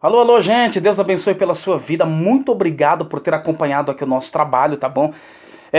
Alô, alô, gente, Deus abençoe pela sua vida. Muito obrigado por ter acompanhado aqui o nosso trabalho, tá bom?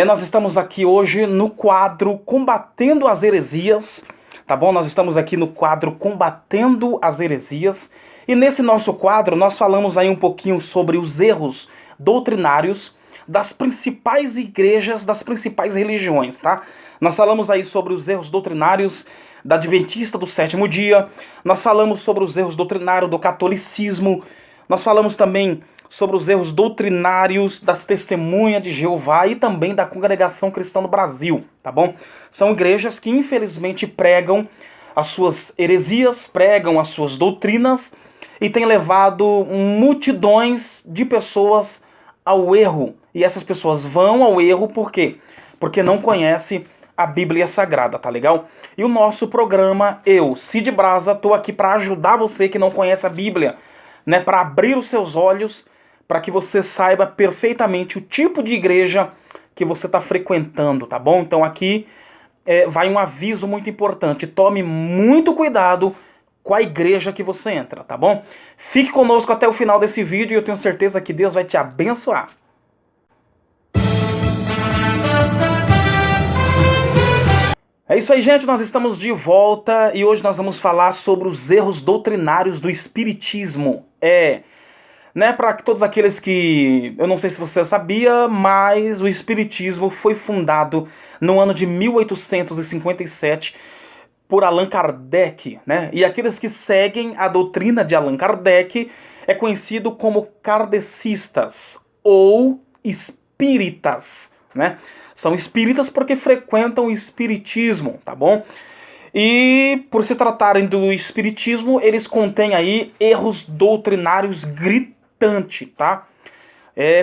Nós estamos aqui hoje no quadro Combatendo as Heresias, tá bom? Nós estamos aqui no quadro Combatendo as Heresias. E nesse nosso quadro nós falamos aí um pouquinho sobre os erros doutrinários das principais igrejas, das principais religiões, tá? Nós falamos aí sobre os erros doutrinários da Adventista do Sétimo Dia, nós falamos sobre os erros doutrinários do catolicismo, nós falamos também sobre os erros doutrinários das Testemunhas de Jeová e também da Congregação Cristã do Brasil, tá bom? São igrejas que infelizmente pregam as suas heresias, pregam as suas doutrinas e têm levado multidões de pessoas ao erro. E essas pessoas vão ao erro por quê? Porque não conhecem a Bíblia Sagrada, tá legal? E o nosso programa, eu, Cid Brasa, tô aqui para ajudar você que não conhece a Bíblia, né, para abrir os seus olhos, para que você saiba perfeitamente o tipo de igreja que você está frequentando, tá bom? Então aqui vai um aviso muito importante, tome muito cuidado com a igreja que você entra, tá bom? Fique conosco até o final desse vídeo e eu tenho certeza que Deus vai te abençoar. É isso aí, gente, nós estamos de volta e hoje nós vamos falar sobre os erros doutrinários do Espiritismo. Para todos aqueles que, eu não sei se você sabia, mas o Espiritismo foi fundado no ano de 1857 por Allan Kardec, né? E aqueles que seguem a doutrina de Allan Kardec é conhecido como kardecistas ou espíritas, né? São espíritas porque frequentam o espiritismo, tá bom? E por se tratarem do espiritismo, eles contêm aí erros doutrinários gritantes, tá?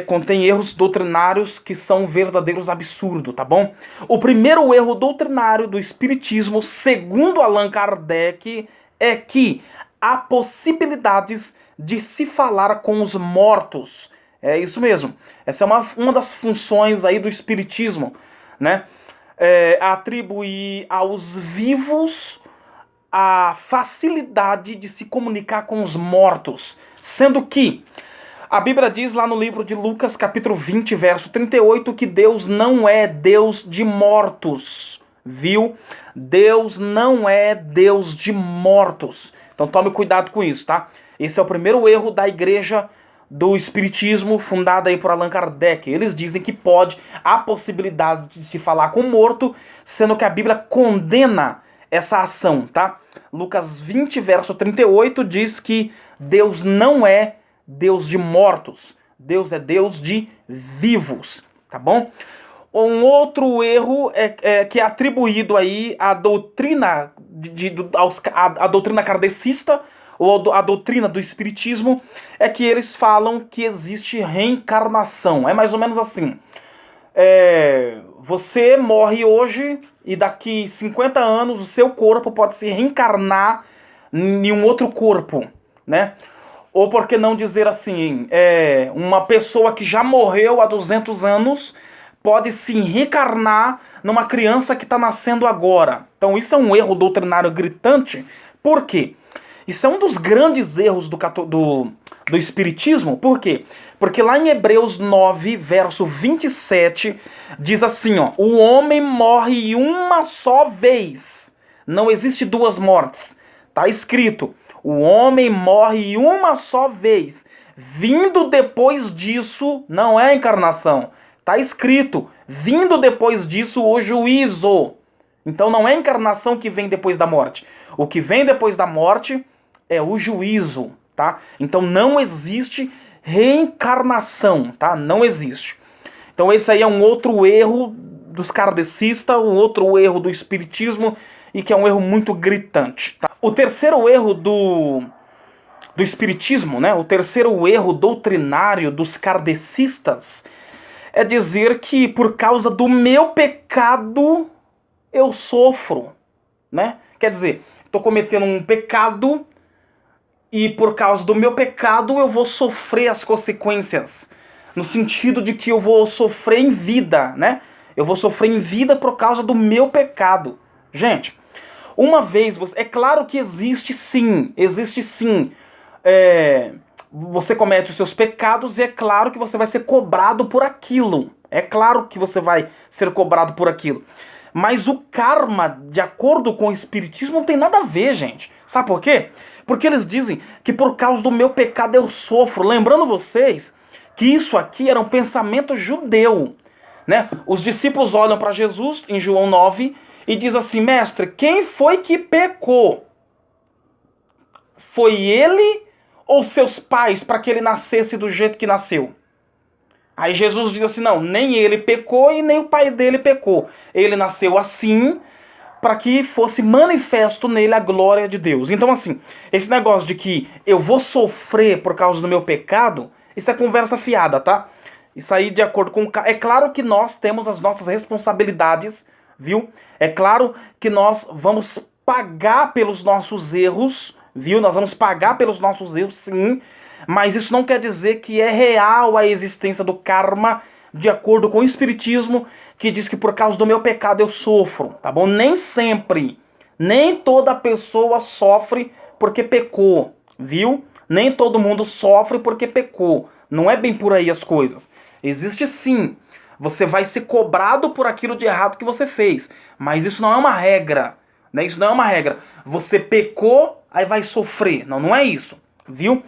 Contém erros doutrinários que são verdadeiros absurdos, tá bom? O primeiro erro doutrinário do espiritismo, segundo Allan Kardec, é que há possibilidades de se falar com os mortos. É isso mesmo. Essa é uma das funções aí do espiritismo, né? Atribuir aos vivos a facilidade de se comunicar com os mortos, sendo que a Bíblia diz lá no livro de Lucas, capítulo 20, verso 38, que Deus não é Deus de mortos, viu? Deus não é Deus de mortos. Então tome cuidado com isso, tá? Esse é o primeiro erro da igreja do Espiritismo, fundada aí por Allan Kardec. Eles dizem que há possibilidade de se falar com o morto, sendo que a Bíblia condena essa ação, tá? Lucas 20, verso 38, diz que Deus não é Deus de mortos, Deus é Deus de vivos, tá bom? Um outro erro que é atribuído aí à doutrina, à doutrina kardecista, ou a doutrina do espiritismo, é que eles falam que existe reencarnação. É mais ou menos assim. Você morre hoje e daqui 50 anos o seu corpo pode se reencarnar em um outro corpo, né? Ou por que não dizer assim, uma pessoa que já morreu há 200 anos pode se reencarnar numa criança que está nascendo agora. Então isso é um erro doutrinário gritante. Por quê? Isso é um dos grandes erros do espiritismo. Por quê? Porque lá em Hebreus 9, verso 27, diz assim, ó: o homem morre uma só vez. Não existe duas mortes. Tá escrito: o homem morre uma só vez. Vindo depois disso, não é encarnação. Tá escrito: vindo depois disso, o juízo. Então não é encarnação que vem depois da morte. O que vem depois da morte é o juízo, tá? Então não existe reencarnação, tá? Não existe. Então esse aí é um outro erro dos kardecistas, um outro erro do espiritismo, e que é um erro muito gritante, tá? O terceiro erro do espiritismo, né? O terceiro erro doutrinário dos kardecistas é dizer que por causa do meu pecado eu sofro, né? Quer dizer, estou cometendo um pecado e por causa do meu pecado eu vou sofrer as consequências. No sentido de que eu vou sofrer em vida, né? Eu vou sofrer em vida por causa do meu pecado. Gente, uma vez, é claro que existe sim você comete os seus pecados e é claro que você vai ser cobrado por aquilo. É claro que você vai ser cobrado por aquilo. Mas o karma, de acordo com o Espiritismo, não tem nada a ver, gente. Sabe por quê? Porque eles dizem que por causa do meu pecado eu sofro. Lembrando vocês que isso aqui era um pensamento judeu, né? Os discípulos olham para Jesus, em João 9, e diz assim: mestre, quem foi que pecou? Foi ele ou seus pais para que ele nascesse do jeito que nasceu? Aí Jesus diz assim: não, nem ele pecou e nem o pai dele pecou. Ele nasceu assim para que fosse manifesto nele a glória de Deus. Então, assim, esse negócio de que eu vou sofrer por causa do meu pecado, isso é conversa fiada, tá? Isso aí de acordo com... É claro que nós temos as nossas responsabilidades, viu? É claro que nós vamos pagar pelos nossos erros, viu? Nós vamos pagar pelos nossos erros, sim. Mas isso não quer dizer que é real a existência do karma, de acordo com o Espiritismo, que diz que por causa do meu pecado eu sofro, tá bom? Nem sempre, nem toda pessoa sofre porque pecou, viu? Nem todo mundo sofre porque pecou. Não é bem por aí as coisas. Existe sim. Você vai ser cobrado por aquilo de errado que você fez. Mas isso não é uma regra, né? Isso não é uma regra. Você pecou, aí vai sofrer. Não, não é isso, viu?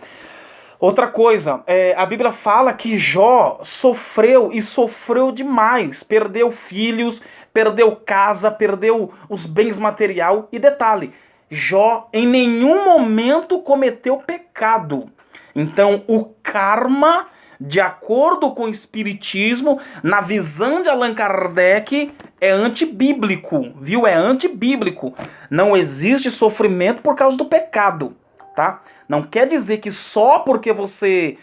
Outra coisa, a Bíblia fala que Jó sofreu e sofreu demais. Perdeu filhos, perdeu casa, perdeu os bens material. E detalhe, Jó em nenhum momento cometeu pecado. Então o karma, de acordo com o Espiritismo, na visão de Allan Kardec, é antibíblico, viu? É antibíblico. Não existe sofrimento por causa do pecado, tá? Não quer dizer que só porque você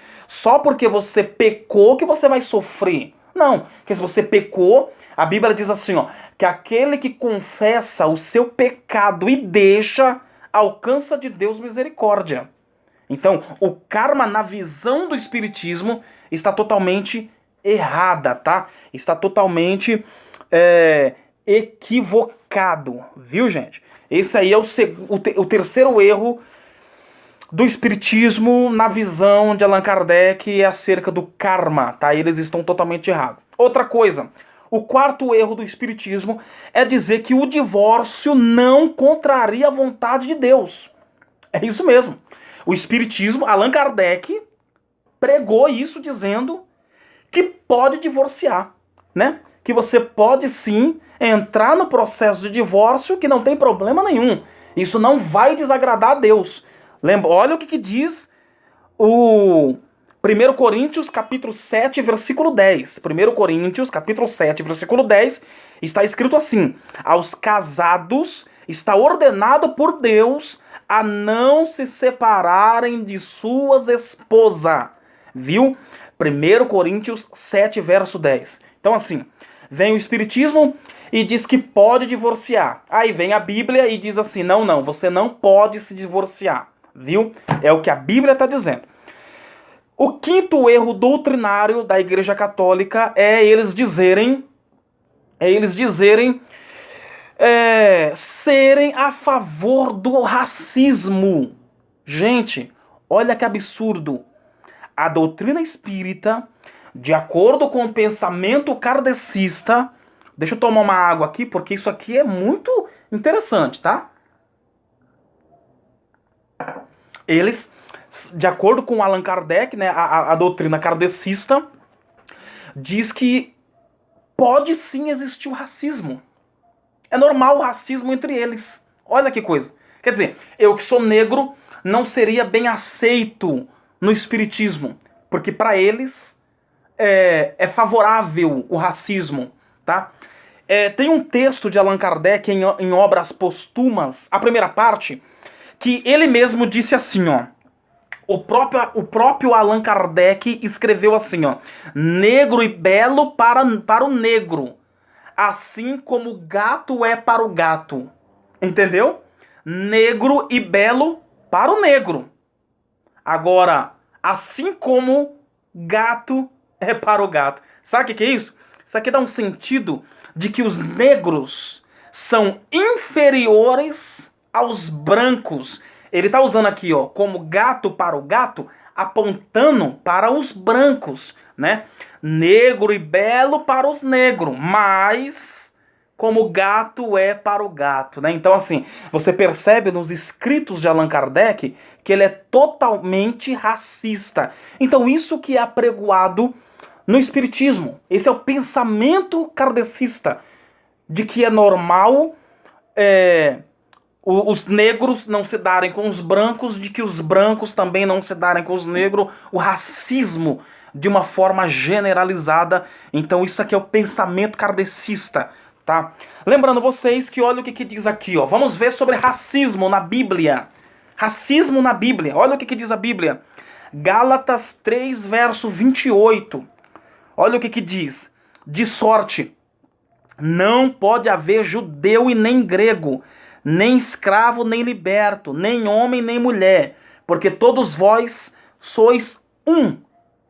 pecou que você vai sofrer. Não, porque se você pecou, a Bíblia diz assim, ó, que aquele que confessa o seu pecado e deixa, alcança de Deus misericórdia. Então, o karma na visão do Espiritismo está totalmente errada, tá? Está totalmente equivocado, viu, gente? Esse aí é o terceiro erro do Espiritismo na visão de Allan Kardec acerca do karma, tá? Eles estão totalmente errados. Outra coisa, o quarto erro do Espiritismo é dizer que o divórcio não contraria a vontade de Deus. É isso mesmo. O Espiritismo, Allan Kardec, pregou isso dizendo que pode divorciar, né? Que você pode sim entrar no processo de divórcio, que não tem problema nenhum. Isso não vai desagradar a Deus. Lembra, olha o que diz o 1 Coríntios capítulo 7, versículo 10. 1 Coríntios capítulo 7, versículo 10, está escrito assim: aos casados está ordenado por Deus a não se separarem de suas esposas. Viu? 1 Coríntios 7, verso 10. Então assim, vem o Espiritismo e diz que pode divorciar. Aí vem a Bíblia e diz assim: não, você não pode se divorciar. Viu? É o que a Bíblia está dizendo. O quinto erro doutrinário da Igreja Católica é eles dizerem serem a favor do racismo. Gente, olha que absurdo. A doutrina espírita, de acordo com o pensamento kardecista, deixa eu tomar uma água aqui, porque isso aqui é muito interessante, tá? Eles, de acordo com Allan Kardec, né, a doutrina kardecista, diz que pode sim existir o racismo. É normal o racismo entre eles. Olha que coisa. Quer dizer, eu que sou negro não seria bem aceito no espiritismo, porque para eles é favorável o racismo, tá? Tem um texto de Allan Kardec em Obras Póstumas, a primeira parte, que ele mesmo disse assim, ó. O próprio Allan Kardec escreveu assim, ó: negro e belo para o negro, assim como gato é para o gato. Entendeu? Negro e belo para o negro. Agora, assim como gato é para o gato. Sabe o que é isso? Isso aqui dá um sentido de que os negros são inferiores aos brancos. Ele está usando aqui, ó, como gato para o gato, apontando para os brancos, né? Negro e belo para os negros, mas como gato é para o gato, né? Então, assim, você percebe nos escritos de Allan Kardec que ele é totalmente racista. Então, isso que é apregoado no Espiritismo. Esse é o pensamento kardecista, de que é normal os negros não se darem com os brancos, de que os brancos também não se darem com os negros, o racismo de uma forma generalizada. Então isso aqui é o pensamento kardecista, tá? Lembrando vocês que olha o que diz aqui, ó. Vamos ver sobre racismo na Bíblia. Racismo na Bíblia. Olha o que diz a Bíblia. Gálatas 3, verso 28. Olha o que diz. De sorte, não pode haver judeu e nem grego, nem escravo nem liberto, nem homem nem mulher, porque todos vós sois um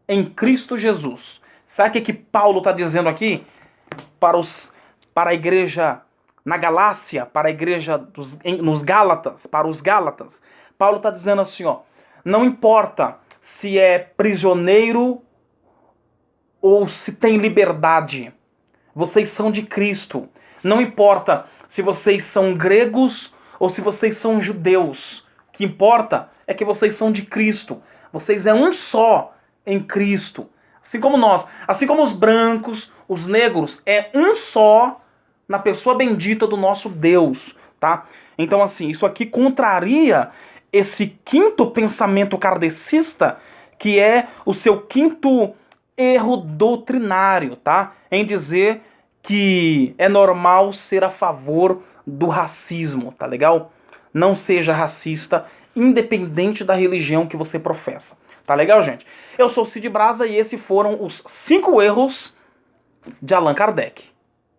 em Cristo Jesus. Sabe o que Paulo está dizendo aqui para a igreja na Galácia, para a igreja nos Gálatas, para os Gálatas? Paulo está dizendo assim, ó, não importa se é prisioneiro ou se tem liberdade, vocês são de Cristo. Não importa se vocês são gregos ou se vocês são judeus. O que importa é que vocês são de Cristo. Vocês é um só em Cristo. Assim como nós, assim como os brancos, os negros, é um só na pessoa bendita do nosso Deus, tá? Então, assim, isso aqui contraria esse quinto pensamento kardecista, que é o seu quinto erro doutrinário, tá? Em dizer que é normal ser a favor do racismo, tá legal? Não seja racista, independente da religião que você professa. Tá legal, gente? Eu sou o Cid Brasa e esses foram os 5 erros de Allan Kardec.